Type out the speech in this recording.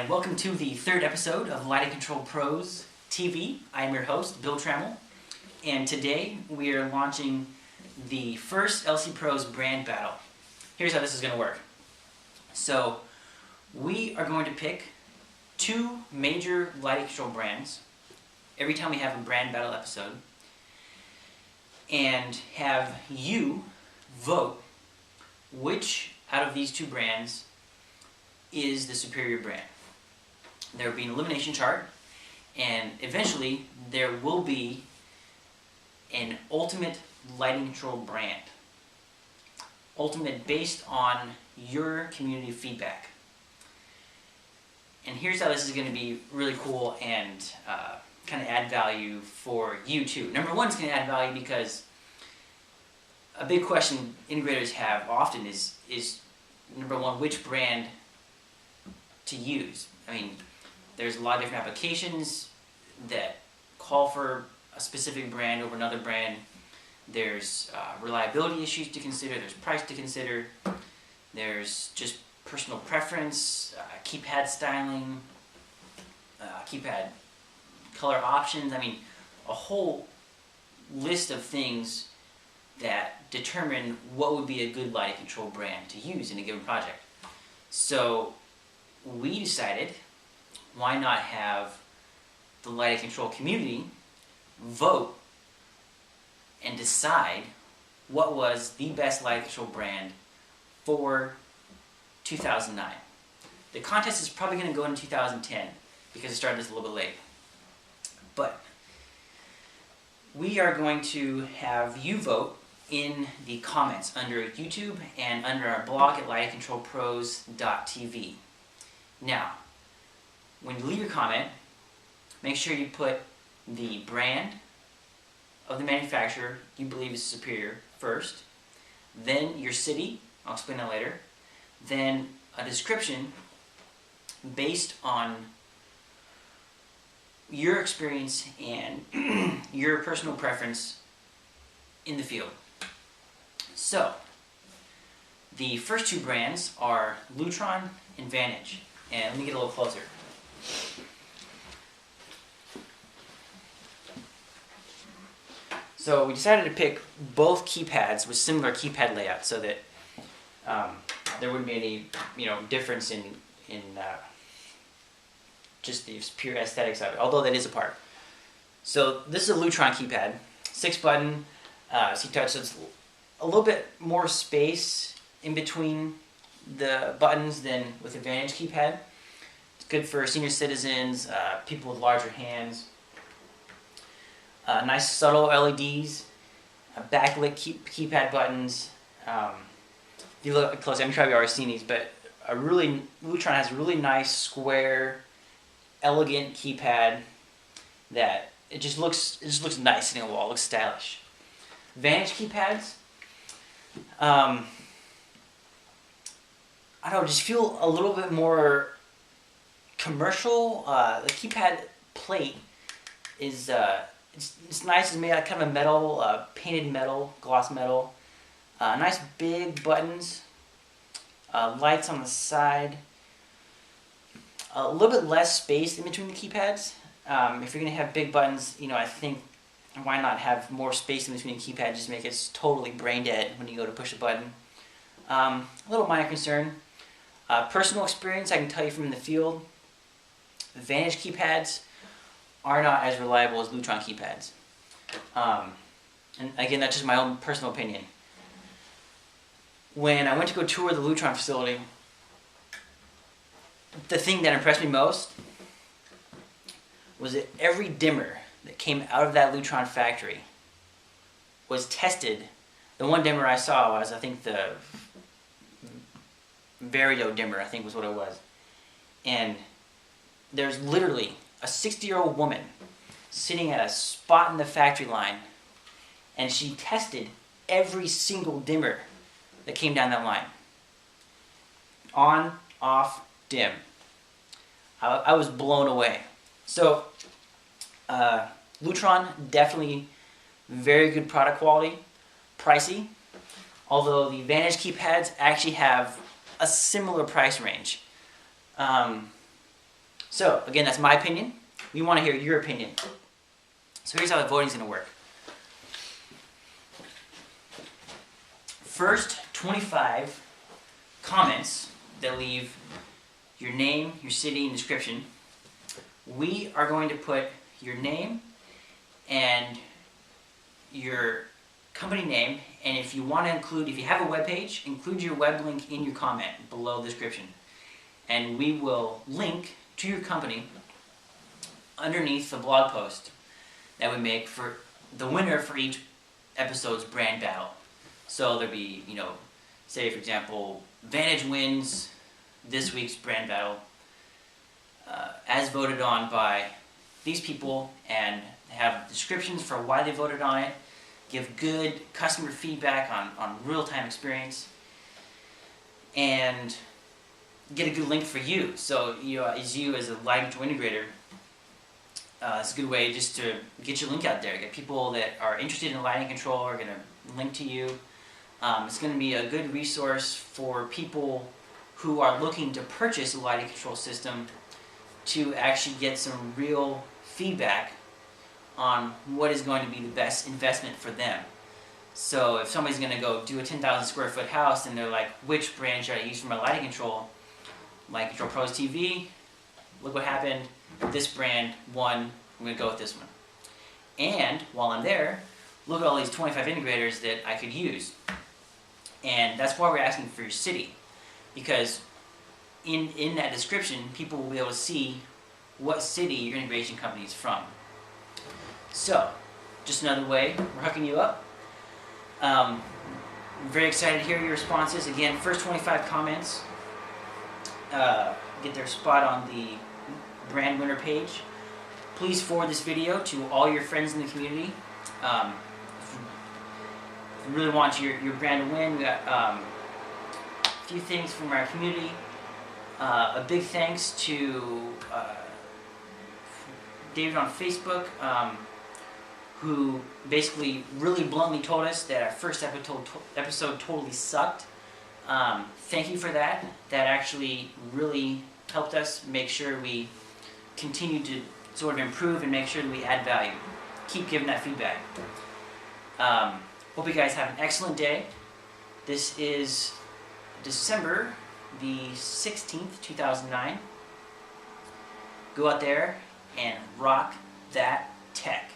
and welcome to the third episode of Lighting Control Pros TV. I am your host, Bill Trammell, and today we are launching the first LC Pros brand battle. Here's how this is going to work. So, we are going to pick two major lighting control brands every time we have a brand battle episode, and have you vote which out of these two brands is the superior brand. There will be an elimination chart, and eventually there will be an ultimate lighting control brand. Ultimate based on your community feedback. And here's how this is going to be really cool and kind of add value for you too. Number one, it's going to add value because a big question integrators have often is number one, which brand to use. I mean, there's a lot of different applications that call for a specific brand over another brand. There's reliability issues to consider, there's price to consider, there's just personal preference, keypad styling, keypad color options. I mean, a whole list of things that determine what would be a good lighting control brand to use in a given project. So we decided, why not have the lighting control community vote and decide what was the best lighting control brand for 2009. The contest is probably going to go into 2010 because it started this a little bit late. But we are going to have you vote in the comments under YouTube and under our blog at lightingcontrolpros.tv. Now, when you leave your comment, make sure you put the brand of the manufacturer you believe is superior first, then your city, I'll explain that later, then a description based on your experience and your personal preference in the field. So, the first two brands are Lutron and Vantage. And let me get a little closer. So we decided to pick both keypads with similar keypad layouts so that there wouldn't be any difference in just the pure aesthetics of it, although that is a part. So this is a Lutron keypad, 6-button C-touch, so it's a little bit more space in between the buttons than with a Vantage keypad. It's good for senior citizens, people with larger hands. Nice subtle LEDs, backlit keypad buttons. If you look closely, I'm sure you've already seen these, but Lutron has a really nice, square, elegant keypad that it just looks nice sitting on the wall. It looks stylish. Vantage keypads, I don't know, just feel a little bit more commercial. The keypad plate is it's nice. It's made out of kind of a metal, painted metal, gloss metal. Nice big buttons, lights on the side. A little bit less space in between the keypads. If you're gonna have big buttons, I think why not have more space in between the keypad? Just make it totally brain dead when you go to push a button. A little minor concern. Personal experience, I can tell you from the field, Vantage keypads are not as reliable as Lutron keypads. And again, that's just my own personal opinion. When I went to go tour the Lutron facility, the thing that impressed me most was that every dimmer that came out of that Lutron factory was tested. The one dimmer I saw was, I think, the Vario dimmer, I think was what it was. And there's literally a 60-year-old woman sitting at a spot in the factory line, and she tested every single dimmer that came down that line. On, off, dim. I was blown away. So, Lutron, definitely very good product quality, pricey, although the Vantage keypads actually have a similar price range. So again, that's my opinion. We want to hear your opinion. So here's how the voting's going to work. First 25 comments that leave your name, your city, and description, we are going to put your name and your company name, and if you want to include, if you have a web page, include your web link in your comment below the description. And we will link to your company underneath the blog post that we make for the winner for each episode's brand battle. So there'll be, say for example, Vantage wins this week's brand battle as voted on by these people, and have descriptions for why they voted on it, give good customer feedback on real-time experience, and get a good link for you. So as a lighting control integrator, it's a good way just to get your link out there. Get people that are interested in lighting control are going to link to you. It's going to be a good resource for people who are looking to purchase a lighting control system to actually get some real feedback on what is going to be the best investment for them. So if somebody's going to go do a 10,000 square foot house and they're like, which brand should I use for my lighting control? Lighting Control Pros TV, look what happened, this brand won, I'm going to go with this one. And while I'm there, look at all these 25 integrators that I could use. And that's why we're asking for your city, because in that description, people will be able to see what city your integration company is from. So, just another way we're hooking you up. I'm very excited to hear your responses. Again, first 25 comments get their spot on the brand winner page. Please forward this video to all your friends in the community. If you really want your brand to win, we got a few things from our community. A big thanks to David on Facebook, who basically really bluntly told us that our first episode totally sucked. Thank you for that. That actually really helped us make sure we continue to sort of improve and make sure that we add value. Keep giving that feedback. Hope you guys have an excellent day. This is December the 16th, 2009. Go out there and rock that tech.